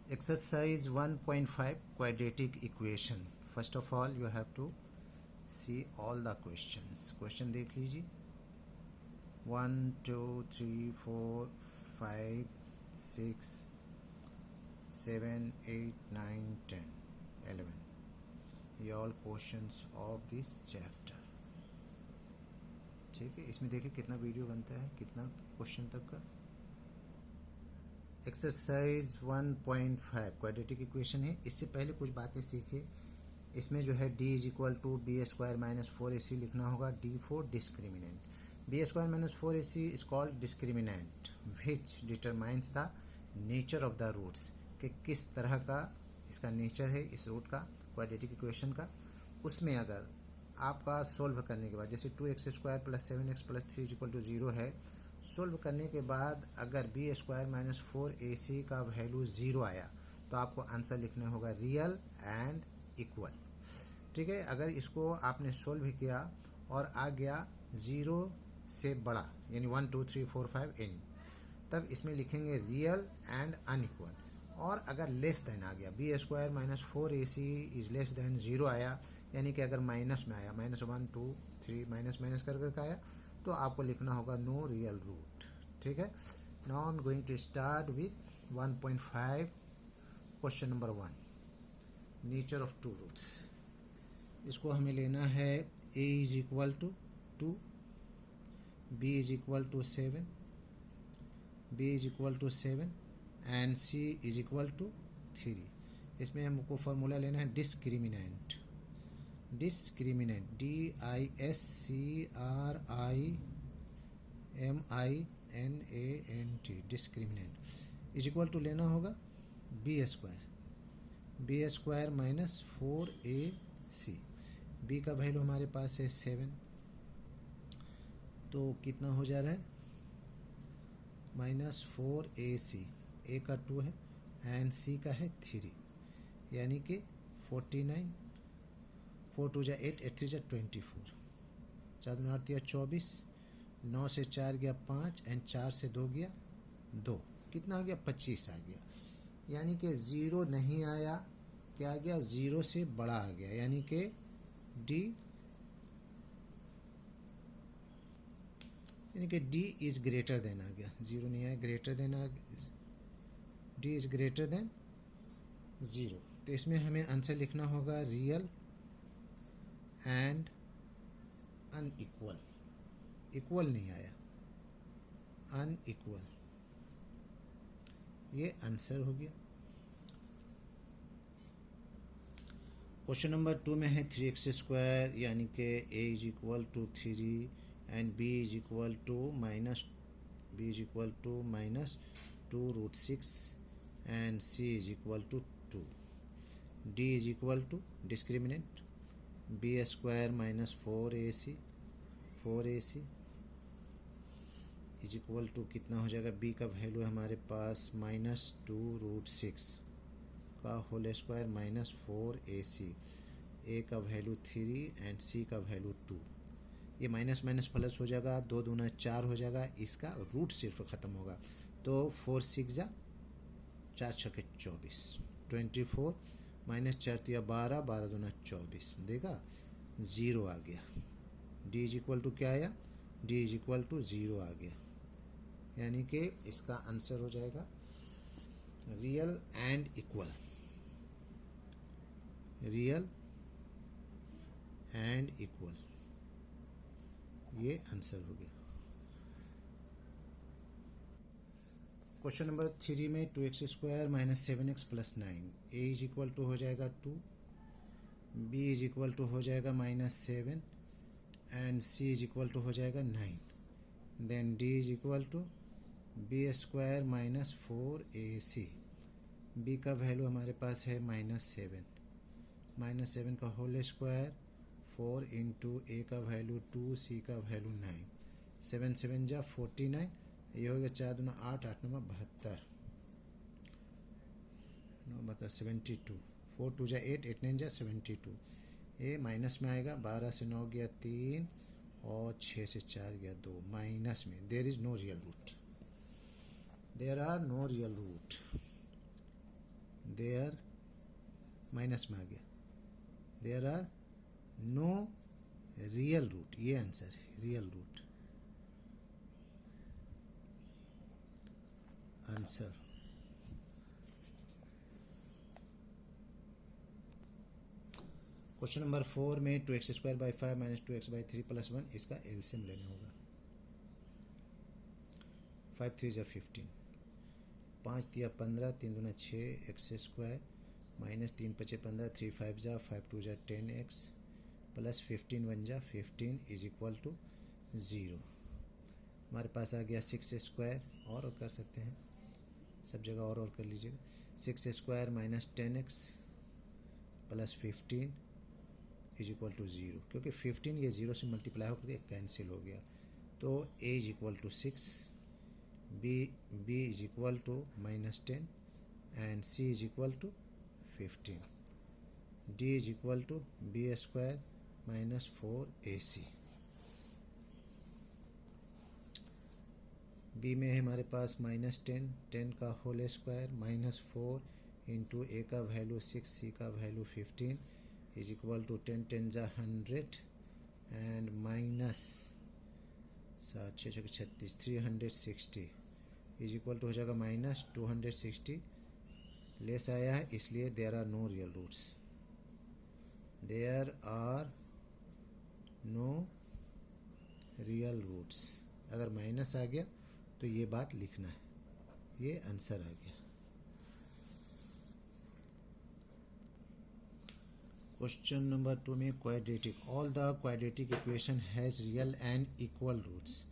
Exercise 1.5 quadratic equation. First of all, you have to see all the questions. Question देख लीजिए. 1, 2, 3, 4, 5, 6, 7, 8, 9, 10, 11. ये all questions of this chapter. ठीक है, इसमें देखिए कितना वीडियो बनता है, कितना क्वेश्चन तक का. एक्सरसाइज 1.5 क्वाड्रेटिक इक्वेशन है. इससे पहले कुछ बातें सीखिए. इसमें जो है d is equal to B square minus 4ac लिखना होगा. d for discriminant. B square minus 4ac is called discriminant which determines the nature of the roots, कि किस तरह का इसका नेचर है इस रूट का, क्वाड्रेटिक इक्वेशन का. उसमें अगर आपका सोल्व करने के बाद जैसे 2x square plus 7x plus 3 equal to 0 है, सोल्व करने के बाद अगर बी स्क्वायर माइनस 4ac का वैल्यू 0 आया तो आपको आंसर लिखने होगा रियल एंड इक्वल. ठीक है, अगर इसको आपने सोल्व किया और आ गया 0 से बड़ा यानी 1, 2, 3, 4, 5 एनी, तब इसमें लिखेंगे रियल एंड अनइक्वल. और अगर लेस देन आ गया B square minus 4ac is less than 0 आया, यानी कि अगर माइनस में आया -1, 2, 3 माइनस माइनस करके आया, तो आपको लिखना होगा नो रियल रूट. ठीक है. Now I am going to start with 1.5 question number 1, nature of two roots. इसको हमें लेना है a is equal to 2, b is equal to 7, b is equal to 7 and c is equal to 3. इसमें हमको formula लेना है discriminant. Discriminant DISCRIMINANT discriminant is equal to लेना होगा B square minus 4ac. B का वैल्यू हमारे पास है 7, तो कितना हो जा रहा है -4ac. ए का 2 है एंड सी का है 3, यानी कि 49. 4 2 जा 8, 8 3 जा 24, 4 2 8 24, 9 से 4 गया 5 एंड 4 से 2 गया 2. कितना आ गया 25 आ गया. यानी कि 0 नहीं आया, क्या आ गया 0 से बड़ा आ गया, यानी कि डी इज ग्रेटर देन आ गया. 0 नहीं आया, ग्रेटर देन आ गया. D is greater than 0. तो इसमें हमें आंसर लिखना होगा रियल एंड अनइक्वल. इक्वल नहीं आया, अनइक्वल. ये आंसर हो गया. क्वेश्चन नंबर 2 में है 3x स्क्वायर, यानी कि a is equal to 3 and b is equal to minus 2 root 6 and c is equal to 2. d is equal to discriminant B square minus 4ac is equal to कितना हो जाएगा. b का value हमारे पास -2 root 6 का whole square minus 4ac. a का value 3 and c का value 2. ये minus minus plus हो जाएगा, 2 दूना 4 हो जाएगा. इसका रूट सिर्फ ख़त्म होगा, तो 4 6 जा 4 छक्के 24, 24 माइनस 4 3 12, 12 दूना 24 देगा 0 आ गया. d इज इक्वल टू क्या आया, d इज इक्वल टू 0 आ गया, यानी कि इसका आंसर हो जाएगा real and equal. Real and equal, ये आंसर हो गया. क्वेश्चन नंबर 3 में 2x स्क्वायर minus 7x plus 9, a is equal to हो जाएगा 2, b इज इक्वल टू हो जाएगा -7 and c is equal to हो जाएगा 9. Then d is equal to B square minus 4ac. b का वैल्यू हमारे पास है -7 का होल स्क्वायर 4 इंटू a का वैल्यू 2, c का वैल्यू 9, 7 7 जा 49, ये हो गया 4 दूना 8, 8 9 72, 72. 4 2 जा 8, 8 9 जा 72. ये माइनस में आएगा, 12 से 9 गया 3 और 6 से 4 गया 2, माइनस में. There is no real root. There are no real root. There minus में आ गया, there are no real root, ये आंसर है real root answer. Question number 4 में 2x² / 5 - 2x/3 + 1 इसका एलसीएम लेना होगा। 5 3 = 15, 5 3 = 15, 3 दूना 6 x² - 3 5 = 15, 3 5 = 5 2 = 10x + 15 1 = 15 = 0। हमारे पास आ गया 6² और कर सकते हैं, सब जगह और कर लीजिएगा। 6² - 10x + 15 = 0, क्योंकि 15 ये 0 से मल्टीप्लाई होकर के कैंसिल हो गया। तो a = 6, b = -10 and c = 15, d = b² - 4ac। b में है हमारे पास -10, 10 का होल स्क्वायर -4 इंटू a का वैल्यू 6, c का वैल्यू 15 = 10 10 = 100 एंड -7 6 6 36 360 = हो जाएगा -260। लेस आया है इसलिए there are no real roots, there are no real roots. अगर माइनस आ गया तो ये बात लिखना है, ये आंसर आ गया। क्वेश्चन नंबर 2 में quadratic, all the quadratic equation has real and equal roots.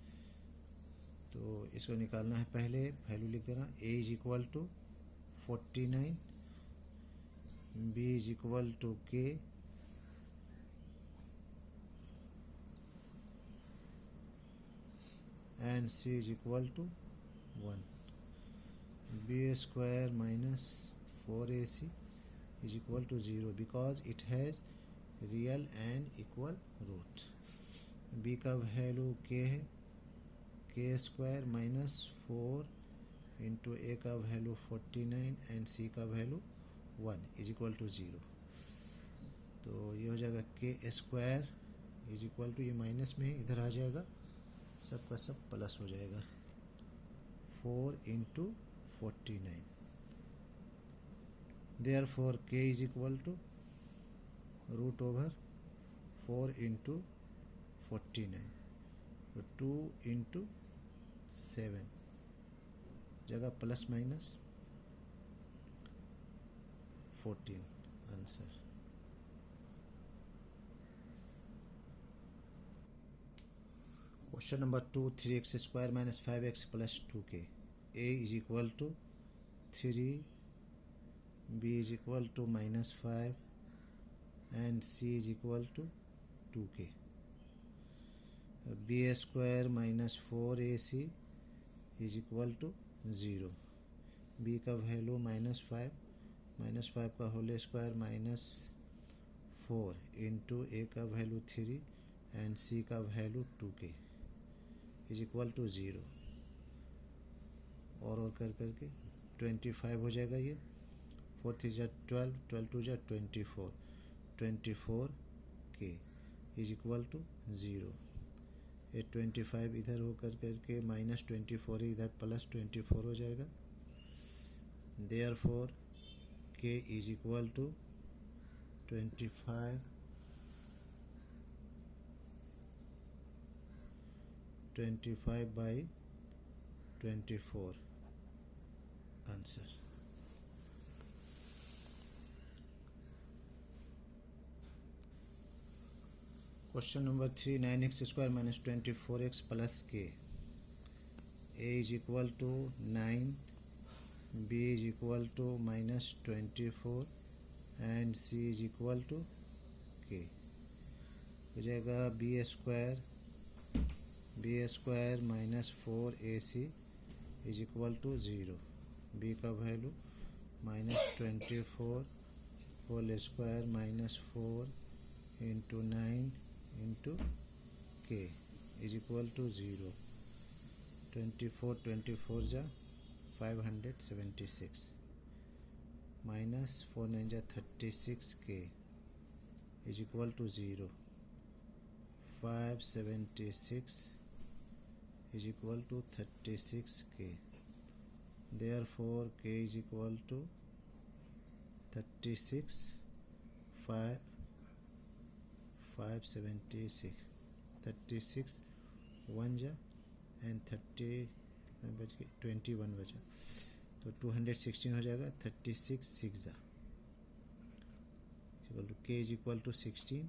तो इसको निकालना है, पहले वैल्यू लिख देना। a = 49, b = k, and c = 1, b² - 4ac = 0 because it has real and equal root। b का वैल्यू k है, k² - 4 इंटू a का वैल्यू 49 एंड c का वैल्यू 1 = 0। तो ये हो जाएगा k² ये माइनस में इधर आ जाएगा, सब का सब प्लस हो जाएगा, 4 इंटू 49। Therefore k = √4 इंटू 49, तो 2 इंटू 7 जगह plus minus 14 answer. Question number 2 3x² - 5x + 2k, a = 3, b = -5 and c = 2k। b² - 4ac = 0, b का वैल्यू -5 का होल स्क्वायर -4 इंटू a का वैल्यू 3 एंड c का वैल्यू 2k = 0। और करके 25 हो जाएगा, ये 4 3 = 12, 12 2 = 24, 24k = 0। ये 25 इधर हो करके -24 इधर +24 हो जाएगा। Therefore k = 25/24 answer. Question number 3 9x² - 24x + k, a = 9, b = -24 and c = k। हो जाएगा b² - 4ac = 0, b का value -24 whole square -4 into 9 into k = 0, 24 24 = 576 minus 4 9 जा 36K is equal to 0. 576 is equal to 36K. Therefore K is equal to 36 576 36 1 जा and 30 कितना बच गया 21 बचा तो 216 हो जाएगा. 36 6 जा equal to K is equal to 16